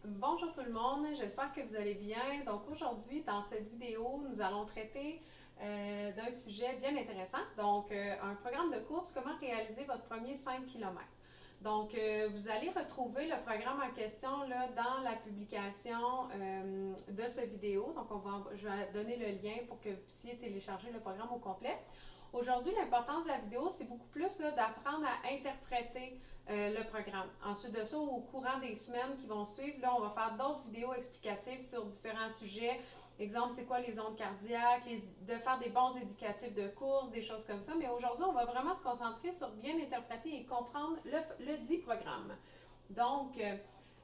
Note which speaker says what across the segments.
Speaker 1: Bonjour tout le monde, j'espère que vous allez bien. Donc aujourd'hui, dans cette vidéo, nous allons traiter d'un sujet bien intéressant. Donc un programme de course, comment réaliser votre premier 5 km. Donc vous allez retrouver le programme en question là, dans la publication de cette vidéo. Donc je vais donner le lien pour que vous puissiez télécharger le programme au complet. Aujourd'hui, l'importance de la vidéo, c'est beaucoup plus d'apprendre à interpréter le programme. Ensuite de ça, au courant des semaines qui vont suivre, là, on va faire d'autres vidéos explicatives sur différents sujets. Exemple, c'est quoi les ondes cardiaques, de faire des bons éducatifs de course, des choses comme ça. Mais aujourd'hui, on va vraiment se concentrer sur bien interpréter et comprendre le dit programme. Donc,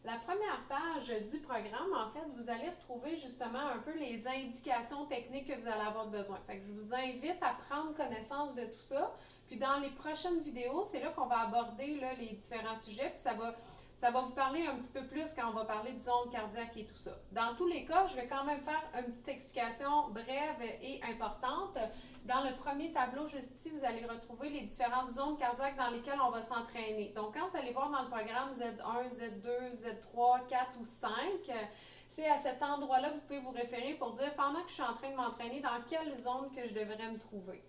Speaker 1: la première page du programme, en fait, vous allez retrouver justement un peu les indications techniques que vous allez avoir besoin. Fait que je vous invite à prendre connaissance de tout ça. Puis dans les prochaines vidéos, c'est là qu'on va aborder là, les différents sujets. Puis ça va vous parler un petit peu plus quand on va parler de zone cardiaque et tout ça. Dans tous les cas, je vais quand même faire une petite explication brève et importante. Dans le premier tableau juste ici, vous allez retrouver les différentes zones cardiaques dans lesquelles on va s'entraîner. Donc, quand vous allez voir dans le programme Z1, Z2, Z3, 4 ou 5, c'est à cet endroit-là que vous pouvez vous référer pour dire pendant que je suis en train de m'entraîner, dans quelle zone que je devrais me trouver.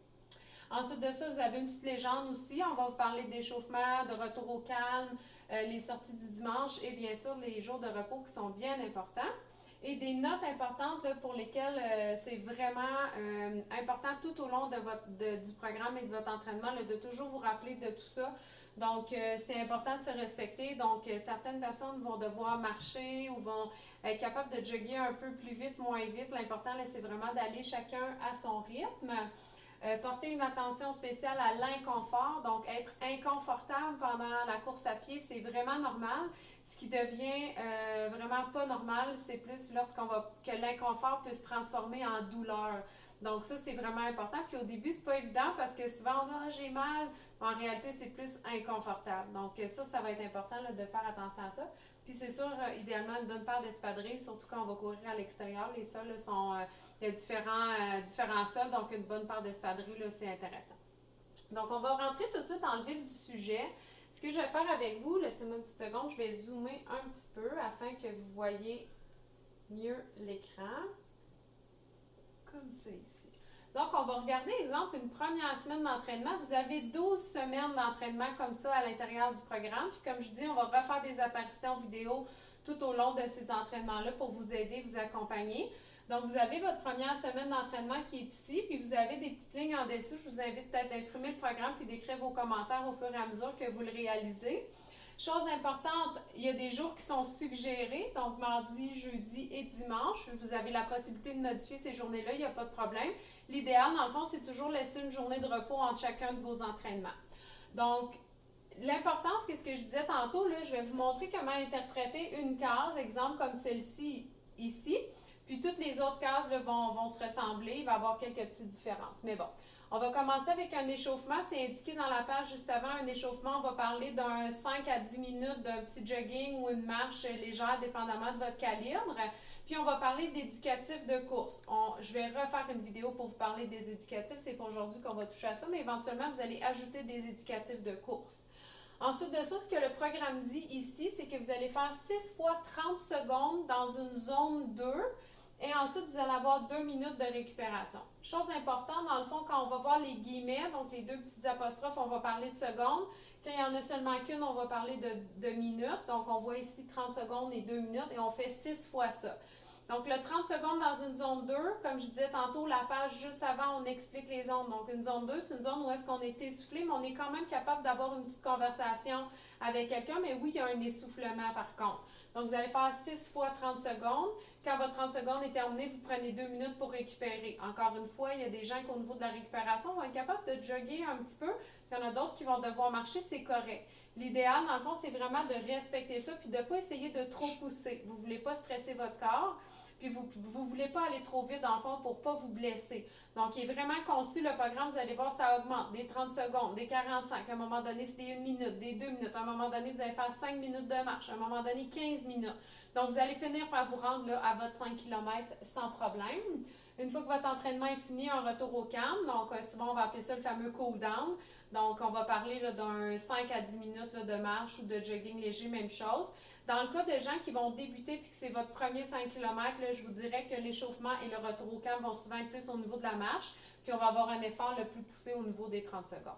Speaker 1: Ensuite de ça, vous avez une petite légende aussi. On va vous parler d'échauffement, de retour au calme, les sorties du dimanche et bien sûr les jours de repos qui sont bien importants. Et des notes importantes là, pour lesquelles c'est vraiment important tout au long du programme et de votre entraînement là, de toujours vous rappeler de tout ça. Donc, c'est important de se respecter. Donc, certaines personnes vont devoir marcher ou vont être capables de jogger un peu plus vite, moins vite. L'important, là, c'est vraiment d'aller chacun à son rythme. Porter une attention spéciale à l'inconfort, donc être inconfortable pendant la course à pied, c'est vraiment normal. Ce qui devient vraiment pas normal, c'est plus que l'inconfort peut se transformer en douleur. Donc ça, c'est vraiment important. Puis au début, c'est pas évident parce que souvent, on dit ah, j'ai mal. En réalité, c'est plus inconfortable. Donc ça va être important là, de faire attention à ça. Puis c'est sûr, idéalement, une bonne paire d'espadrilles, surtout quand on va courir à l'extérieur. Les sols là, sont il y a différents sols, donc une bonne paire d'espadrilles, là, c'est intéressant. Donc, on va rentrer tout de suite dans le vif du sujet. Ce que je vais faire avec vous, laissez-moi une petite seconde, je vais zoomer un petit peu afin que vous voyez mieux l'écran. Comme ça ici. Donc, on va regarder, exemple, une première semaine d'entraînement. Vous avez 12 semaines d'entraînement comme ça à l'intérieur du programme. Puis, comme je dis, on va refaire des apparitions vidéo tout au long de ces entraînements-là pour vous aider, vous accompagner. Donc, vous avez votre première semaine d'entraînement qui est ici, puis vous avez des petites lignes en dessous. Je vous invite peut-être d'imprimer le programme puis d'écrire vos commentaires au fur et à mesure que vous le réalisez. Chose importante, il y a des jours qui sont suggérés, donc mardi, jeudi et dimanche. Vous avez la possibilité de modifier ces journées-là, il n'y a pas de problème. L'idéal, dans le fond, c'est toujours laisser une journée de repos entre chacun de vos entraînements. Donc, l'importance, qu'est-ce que je disais tantôt, là, je vais vous montrer comment interpréter une case, exemple comme celle-ci ici. Puis toutes les autres cases là, vont se ressembler, il va y avoir quelques petites différences. Mais bon, on va commencer avec un échauffement. C'est indiqué dans la page juste avant. Un échauffement, on va parler d'un 5 à 10 minutes d'un petit jogging ou une marche légère, dépendamment de votre calibre. Puis on va parler d'éducatifs de course. Je vais refaire une vidéo pour vous parler des éducatifs. C'est pour aujourd'hui qu'on va toucher à ça, mais éventuellement, vous allez ajouter des éducatifs de course. Ensuite de ça, ce que le programme dit ici, c'est que vous allez faire 6 fois 30 secondes dans une zone 2. Et ensuite, vous allez avoir 2 minutes de récupération. Chose importante, dans le fond, quand on va voir les guillemets, donc les deux petites apostrophes, on va parler de secondes. Quand il n'y en a seulement qu'une, on va parler de minutes. Donc, on voit ici 30 secondes et 2 minutes et on fait 6 fois ça. Donc, le 30 secondes dans une zone 2, comme je disais tantôt, la page juste avant, on explique les zones. Donc, une zone 2, c'est une zone où est-ce qu'on est essoufflé, mais on est quand même capable d'avoir une petite conversation avec quelqu'un. Mais oui, il y a un essoufflement par contre. Donc, vous allez faire 6 fois 30 secondes. Quand votre 30 secondes est terminée, vous prenez 2 minutes pour récupérer. Encore une fois, il y a des gens qui, au niveau de la récupération, vont être capables de jogger un petit peu. Il y en a d'autres qui vont devoir marcher, c'est correct. L'idéal, dans le fond, c'est vraiment de respecter ça puis de ne pas essayer de trop pousser. Vous ne voulez pas stresser votre corps. Puis vous ne voulez pas aller trop vite dans le fond pour ne pas vous blesser. Donc, il est vraiment conçu le programme, vous allez voir, ça augmente. Des 30 secondes, des 45, à un moment donné, c'est des 1 minute, des 2 minutes. À un moment donné, vous allez faire 5 minutes de marche. À un moment donné, 15 minutes. Donc, vous allez finir par vous rendre là, à votre 5 km sans problème. Une fois que votre entraînement est fini, un retour au calme. Donc, souvent, on va appeler ça le fameux cool down. Donc, on va parler d'un 5 à 10 minutes là, de marche ou de jogging léger, même chose. Dans le cas de gens qui vont débuter puis que c'est votre premier 5 km, je vous dirais que l'échauffement et le retour au calme vont souvent être plus au niveau de la marche. Puis, on va avoir un effort le plus poussé au niveau des 30 secondes.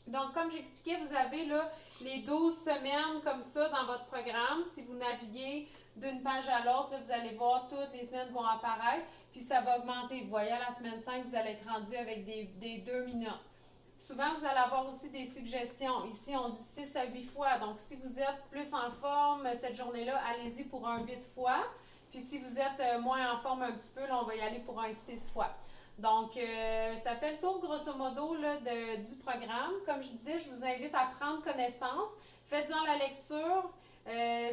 Speaker 1: Donc, comme j'expliquais, vous avez là les 12 semaines comme ça dans votre programme. Si vous naviguez d'une page à l'autre, vous allez voir toutes les semaines vont apparaître. Puis ça va augmenter. Vous voyez, à la semaine 5, vous allez être rendu avec des 2 minutes. Souvent, vous allez avoir aussi des suggestions. Ici, on dit 6 à 8 fois. Donc, si vous êtes plus en forme cette journée-là, allez-y pour un 8 fois. Puis si vous êtes moins en forme un petit peu, là, on va y aller pour un 6 fois. Donc, ça fait le tour, grosso modo, là, du programme. Comme je disais, je vous invite à prendre connaissance. Faites-en la lecture,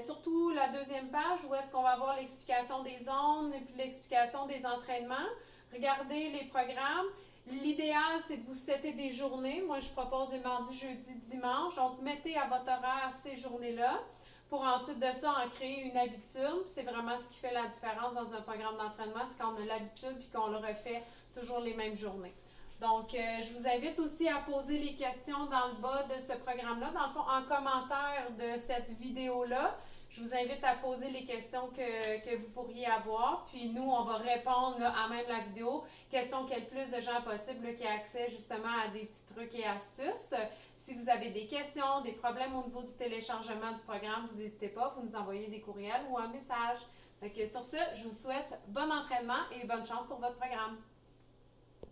Speaker 1: surtout la deuxième page où est-ce qu'on va avoir l'explication des zones et puis l'explication des entraînements. Regardez les programmes. L'idéal, c'est de vous setter des journées. Moi, je propose les mardis, jeudis, dimanche. Donc, mettez à votre horaire ces journées-là pour ensuite de ça en créer une habitude. C'est vraiment ce qui fait la différence dans un programme d'entraînement, c'est quand on a l'habitude puis qu'on le refait toujours les mêmes journées. Donc, je vous invite aussi à poser les questions dans le bas de ce programme-là. Dans le fond, en commentaire de cette vidéo-là, je vous invite à poser les questions que vous pourriez avoir. Puis nous, on va répondre là, à même la vidéo. Question qu'il y ait le plus de gens possible là, qui aient accès justement à des petits trucs et astuces. Si vous avez des questions, des problèmes au niveau du téléchargement du programme, vous n'hésitez pas, vous nous envoyez des courriels ou un message. Donc, sur ce, je vous souhaite bon entraînement et bonne chance pour votre programme.